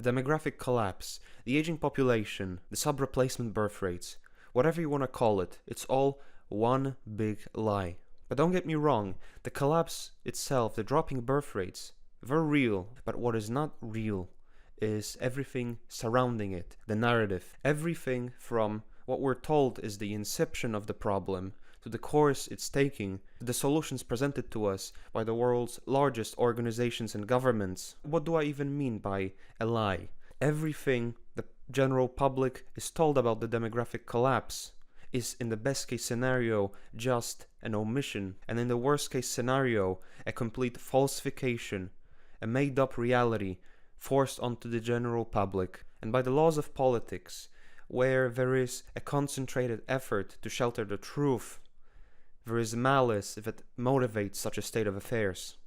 Demographic collapse, the aging population, the sub-replacement birth rates, whatever you want to call it, it's all one big lie. But don't get me wrong, the collapse itself, the dropping birth rates, they're real, but what is not real is everything surrounding it, the narrative. Everything from what we're told is the inception of the problem, to the course it's taking, to the solutions presented to us by the world's largest organizations and governments. What do I even mean by a lie? Everything the general public is told about the demographic collapse is, in the best case scenario, just an omission, and in the worst case scenario, a complete falsification, a made up reality forced onto the general public. And by the laws of politics, where there is a concentrated effort to shelter the truth, there is malice that motivates such a state of affairs.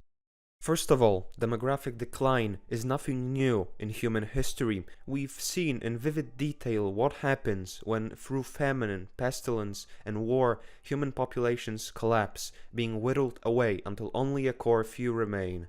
First of all, demographic decline is nothing new in human history. We've seen in vivid detail what happens when, through famine, pestilence, and war, human populations collapse, being whittled away until only a core few remain.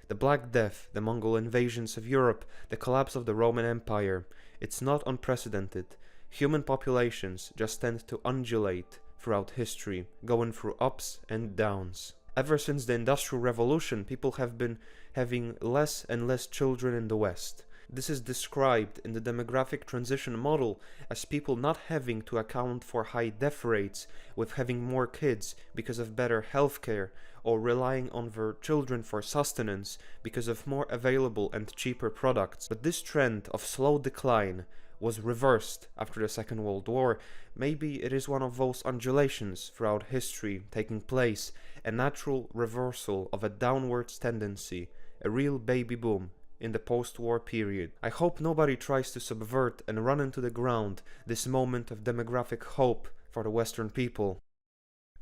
The Black Death, the Mongol invasions of Europe, the collapse of the Roman Empire. It's not unprecedented. Human populations just tend to undulate throughout history, going through ups and downs. Ever since the Industrial Revolution, people have been having less and less children in the West. This is described in the demographic transition model as people not having to account for high death rates with having more kids because of better healthcare, or relying on their children for sustenance because of more available and cheaper products. But this trend of slow decline was reversed after the Second World War. Maybe it is one of those undulations throughout history taking place, a natural reversal of a downwards tendency, a real baby boom in the post-war period. I hope nobody tries to subvert and run into the ground this moment of demographic hope for the Western people.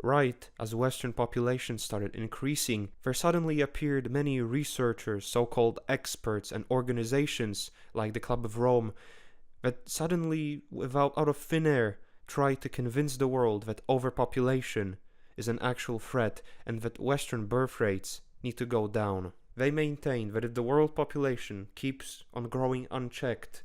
Right as Western population started increasing, there suddenly appeared many researchers, so-called experts, and organizations like the Club of Rome that suddenly, out of thin air, try to convince the world that overpopulation is an actual threat and that Western birth rates need to go down. They maintain that if the world population keeps on growing unchecked,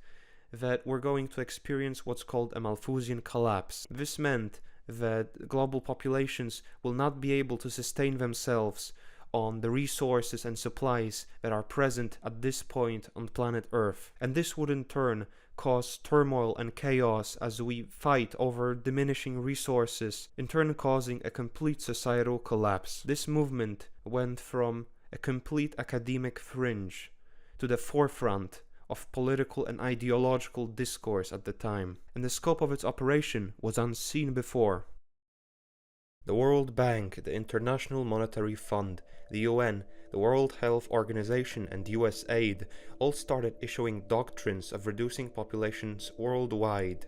that we're going to experience what's called a Malthusian collapse. This meant that global populations will not be able to sustain themselves on the resources and supplies that are present at this point on planet Earth. And this would in turn cause turmoil and chaos as we fight over diminishing resources, in turn causing a complete societal collapse. This movement went from a complete academic fringe to the forefront of political and ideological discourse at the time, and the scope of its operation was unseen before. The World Bank, the International Monetary Fund, the UN, the World Health Organization, and USAID all started issuing doctrines of reducing populations worldwide.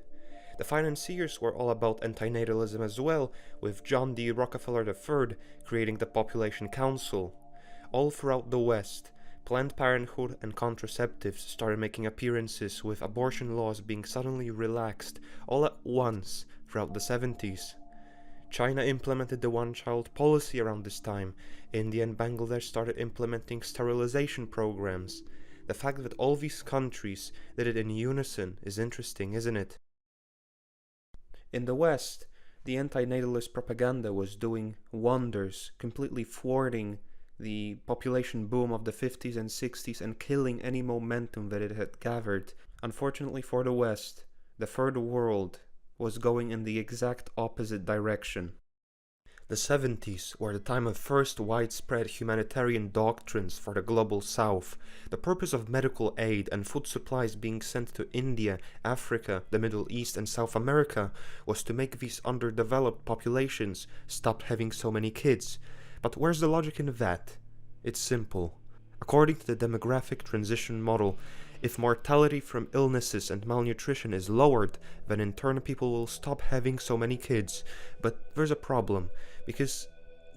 The financiers were all about antinatalism as well, with John D. Rockefeller III creating the Population Council. All throughout the West, Planned Parenthood and contraceptives started making appearances, with abortion laws being suddenly relaxed all at once throughout the 70s. China implemented the one-child policy around this time. India and Bangladesh started implementing sterilization programs. The fact that all these countries did it in unison is interesting, isn't it? In the West, the anti-natalist propaganda was doing wonders, completely thwarting the population boom of the 50s and 60s and killing any momentum that it had gathered. Unfortunately for the West, the Third World was going in the exact opposite direction. The 70s were the time of first widespread humanitarian doctrines for the global south. The purpose of medical aid and food supplies being sent to India, Africa, the Middle East, and South America was to make these underdeveloped populations stop having so many kids. But where's the logic in that? It's simple. According to the demographic transition model, if mortality from illnesses and malnutrition is lowered, then in turn people will stop having so many kids. But there's a problem, because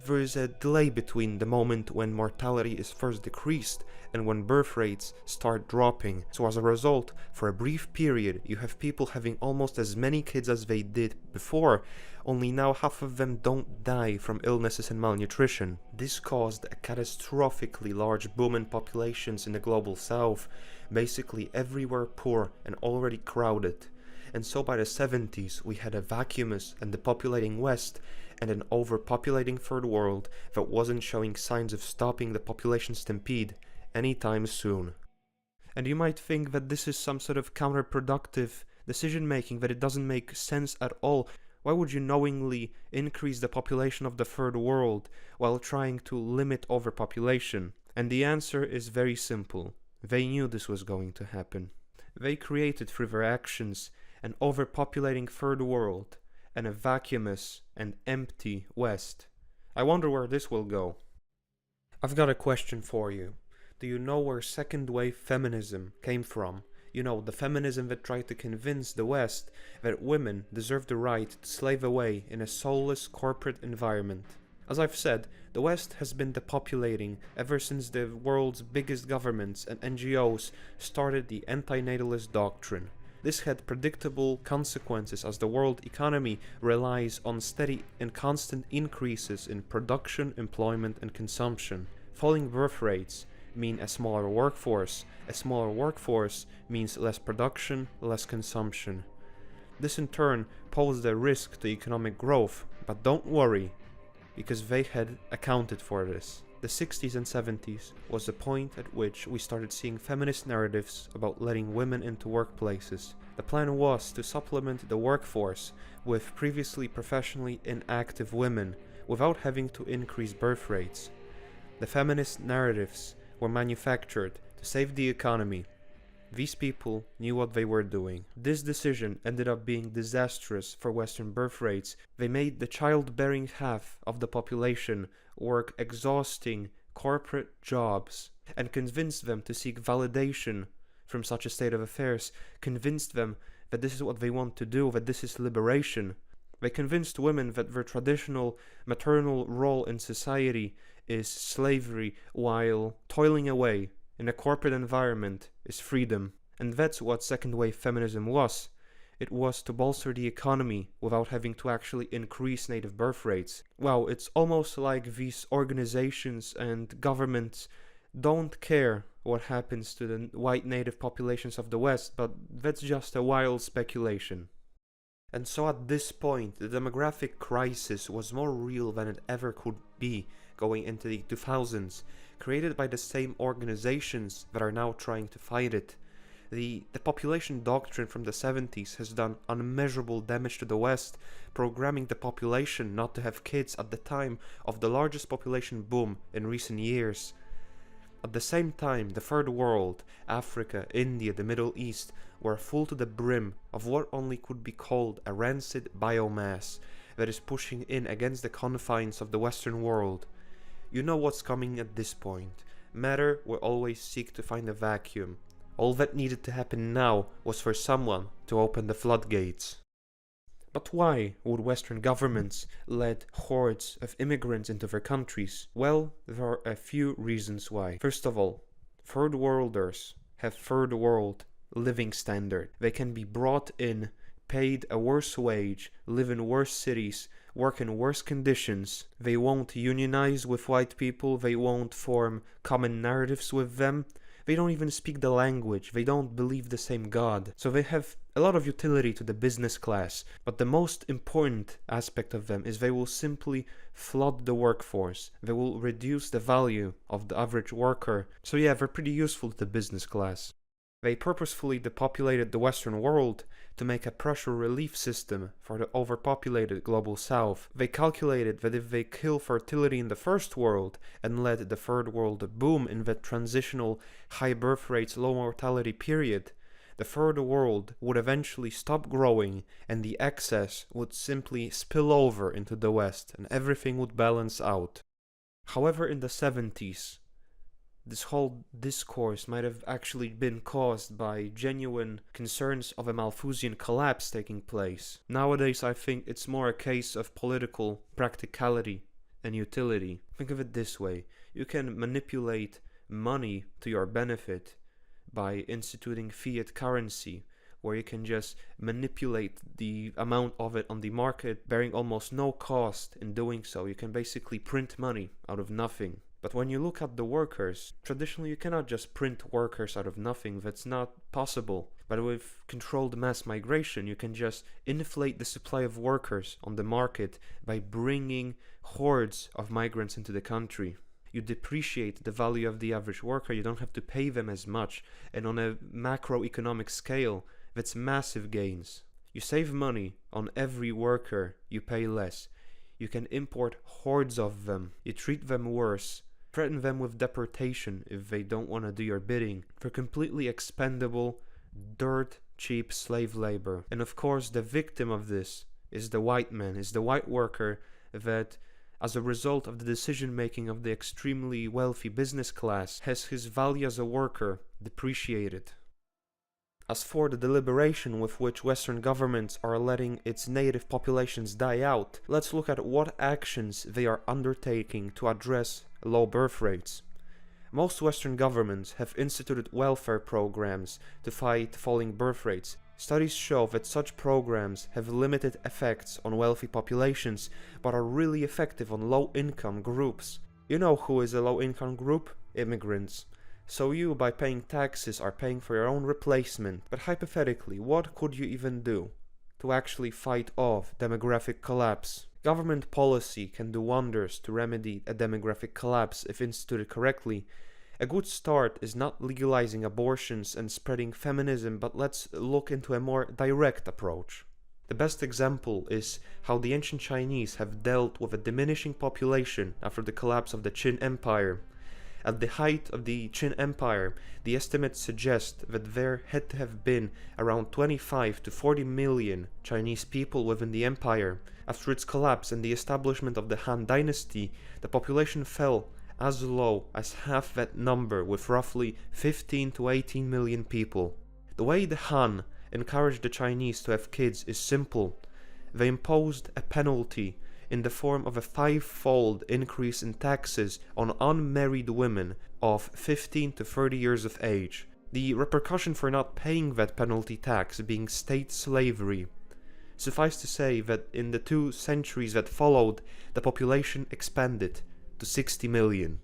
there is a delay between the moment when mortality is first decreased and when birth rates start dropping. So as a result, for a brief period, you have people having almost as many kids as they did before, only now half of them don't die from illnesses and malnutrition. This caused a catastrophically large boom in populations in the global south, basically everywhere poor and already crowded. And so by the 70s we had a vacuumous and depopulating West and an overpopulating third world that wasn't showing signs of stopping the population stampede anytime soon. And you might think that this is some sort of counterproductive decision making, that it doesn't make sense at all. Why would you knowingly increase the population of the third world while trying to limit overpopulation? And the answer is very simple. They knew this was going to happen. They created through their actions an overpopulating third world and a vacuumous and empty West. I wonder where this will go. I've got a question for you. Do you know where second wave feminism came from? You know, the feminism that tried to convince the West that women deserve the right to slave away in a soulless corporate environment. As I've said, the West has been depopulating ever since the world's biggest governments and NGOs started the antinatalist doctrine. This had predictable consequences as the world economy relies on steady and constant increases in production, employment, and consumption. Falling birth rates mean a smaller workforce. A smaller workforce means less production, less consumption. This in turn posed a risk to economic growth, but don't worry, because they had accounted for this. The 60s and 70s was the point at which we started seeing feminist narratives about letting women into workplaces. The plan was to supplement the workforce with previously professionally inactive women without having to increase birth rates. The feminist narratives were manufactured to save the economy. These people knew what they were doing. This decision ended up being disastrous for Western birth rates. They made the childbearing half of the population work exhausting corporate jobs and convinced them to seek validation from such a state of affairs, convinced them that this is what they want to do, that this is liberation. They convinced women that their traditional maternal role in society is slavery, while toiling away in a corporate environment is freedom. And that's what second wave feminism was. It was to bolster the economy without having to actually increase native birth rates. Wow, it's almost like these organizations and governments don't care what happens to the white native populations of the West, but that's just a wild speculation. And so at this point, the demographic crisis was more real than it ever could be going into the 2000s, created by the same organizations that are now trying to fight it. The population doctrine from the 70s has done unmeasurable damage to the West, programming the population not to have kids at the time of the largest population boom in recent years. At the same time, the third world, Africa, India, the Middle East, were full to the brim of what only could be called a rancid biomass that is pushing in against the confines of the Western world. You know what's coming at this point. Matter will always seek to find a vacuum. All that needed to happen now was for someone to open the floodgates. But why would Western governments let hordes of immigrants into their countries? Well, there are a few reasons why. First of all, third worlders have third world living standard. They can be brought in, paid a worse wage, live in worse cities, work in worse conditions. They won't unionize with white people, they won't form common narratives with them. They don't even speak the language, they don't believe the same God. So they have a lot of utility to the business class, but the most important aspect of them is they will simply flood the workforce. They will reduce the value of the average worker. So yeah, they're pretty useful to the business class. They purposefully depopulated the Western world to make a pressure relief system for the overpopulated global south. They calculated that if they kill fertility in the first world and let the third world boom in that transitional high birth rates, low mortality period, the third world would eventually stop growing and the excess would simply spill over into the West and everything would balance out. However, in the 70s, this whole discourse might have actually been caused by genuine concerns of a Malthusian collapse taking place. Nowadays, I think it's more a case of political practicality and utility. Think of it this way. You can manipulate money to your benefit by instituting fiat currency, where you can just manipulate the amount of it on the market, bearing almost no cost in doing so. You can basically print money out of nothing. But when you look at the workers, traditionally you cannot just print workers out of nothing, that's not possible. But with controlled mass migration, you can just inflate the supply of workers on the market by bringing hordes of migrants into the country. You depreciate the value of the average worker, you don't have to pay them as much, and on a macroeconomic scale, that's massive gains. You save money on every worker, you pay less. You can import hordes of them, you treat them worse, threaten them with deportation if they don't want to do your bidding, for completely expendable, dirt cheap slave labor. And of course the victim of this is the white man, is the white worker that, as a result of the decision making of the extremely wealthy business class, has his value as a worker depreciated. As for the deliberation with which Western governments are letting its native populations die out, let's look at what actions they are undertaking to address low birth rates. Most Western governments have instituted welfare programs to fight falling birth rates. Studies show that such programs have limited effects on wealthy populations, but are really effective on low-income groups. You know who is a low-income group? Immigrants. So you, by paying taxes, are paying for your own replacement. But hypothetically, what could you even do to actually fight off demographic collapse? Government policy can do wonders to remedy a demographic collapse if instituted correctly. A good start is not legalizing abortions and spreading feminism, but let's look into a more direct approach. The best example is how the ancient Chinese have dealt with a diminishing population after the collapse of the Qin Empire. At the height of the Qin Empire, the estimates suggest that there had to have been around 25 to 40 million Chinese people within the empire. After its collapse and the establishment of the Han Dynasty, the population fell as low as half that number, with roughly 15 to 18 million people. The way the Han encouraged the Chinese to have kids is simple. They imposed a penalty in the form of a 5-fold increase in taxes on unmarried women of 15 to 30 years of age. The repercussion for not paying that penalty tax being state slavery. Suffice to say that in the 2 centuries that followed, the population expanded to 60 million.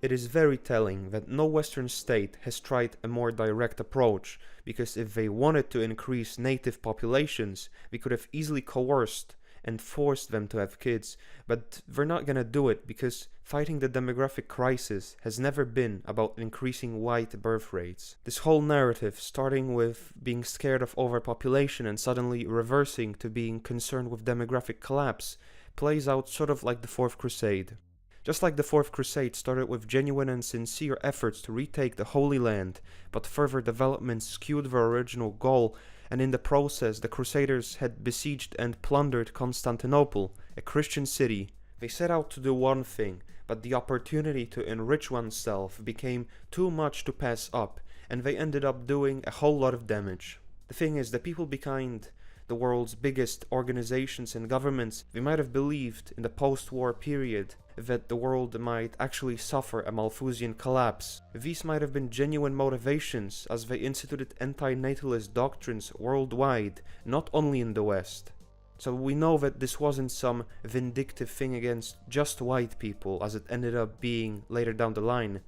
It is very telling that no Western state has tried a more direct approach, because if they wanted to increase native populations, we could have easily coerced and forced them to have kids, but they're not gonna do it because fighting the demographic crisis has never been about increasing white birth rates. This whole narrative, starting with being scared of overpopulation and suddenly reversing to being concerned with demographic collapse, plays out sort of like the Fourth Crusade. Just like the Fourth Crusade started with genuine and sincere efforts to retake the Holy Land, but further developments skewed their original goal, and in the process the Crusaders had besieged and plundered Constantinople, a Christian city. They set out to do one thing, but the opportunity to enrich oneself became too much to pass up, and they ended up doing a whole lot of damage. The thing is, the people behind the world's biggest organizations and governments, they might have believed in the post-war period that the world might actually suffer a Malthusian collapse. These might have been genuine motivations, as they instituted anti-natalist doctrines worldwide, not only in the West. So we know that this wasn't some vindictive thing against just white people, as it ended up being later down the line,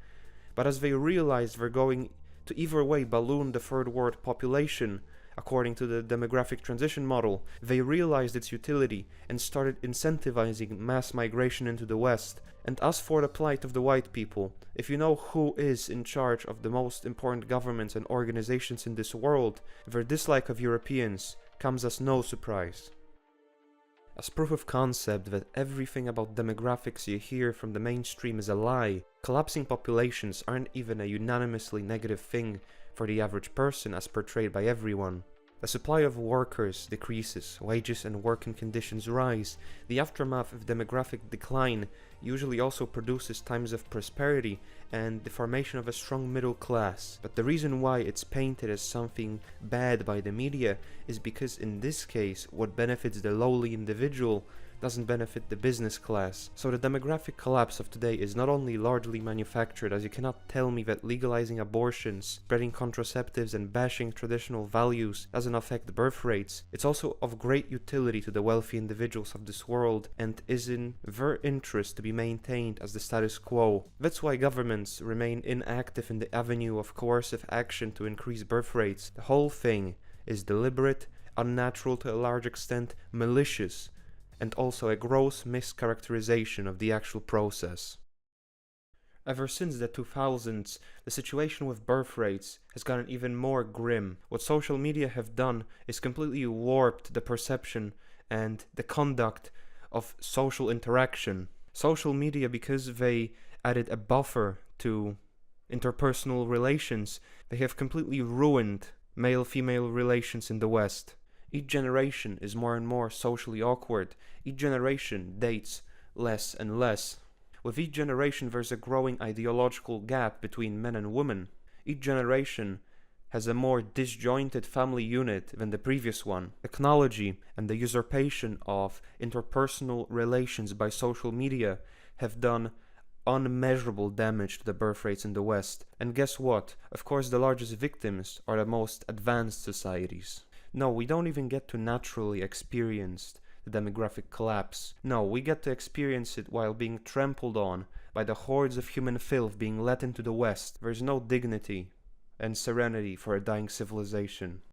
but as they realized they're going to either way balloon the third world population, according to the demographic transition model, they realized its utility and started incentivizing mass migration into the West. And as for the plight of the white people, if you know who is in charge of the most important governments and organizations in this world, their dislike of Europeans comes as no surprise. As proof of concept that everything about demographics you hear from the mainstream is a lie, collapsing populations aren't even a unanimously negative thing for the average person as portrayed by everyone. The supply of workers decreases, wages and working conditions rise. The aftermath of demographic decline usually also produces times of prosperity and the formation of a strong middle class. But the reason why it's painted as something bad by the media is because in this case what benefits the lowly individual doesn't benefit the business class. So the demographic collapse of today is not only largely manufactured, as you cannot tell me that legalizing abortions, spreading contraceptives and bashing traditional values doesn't affect birth rates. It's also of great utility to the wealthy individuals of this world and is in their interest to be maintained as the status quo. That's why governments remain inactive in the avenue of coercive action to increase birth rates. The whole thing is deliberate, unnatural to a large extent, malicious, and also a gross mischaracterization of the actual process. Ever since the 2000s, the situation with birth rates has gotten even more grim. What social media have done is completely warped the perception and the conduct of social interaction. Social media, because they added a buffer to interpersonal relations, they have completely ruined male-female relations in the West. Each generation is more and more socially awkward. Each generation dates less and less. With each generation there's a growing ideological gap between men and women. Each generation has a more disjointed family unit than the previous one. Technology and the usurpation of interpersonal relations by social media have done unmeasurable damage to the birth rates in the West. And guess what? Of course the largest victims are the most advanced societies. No, we don't even get to naturally experience the demographic collapse. No, we get to experience it while being trampled on by the hordes of human filth being let into the West. There's no dignity and serenity for a dying civilization.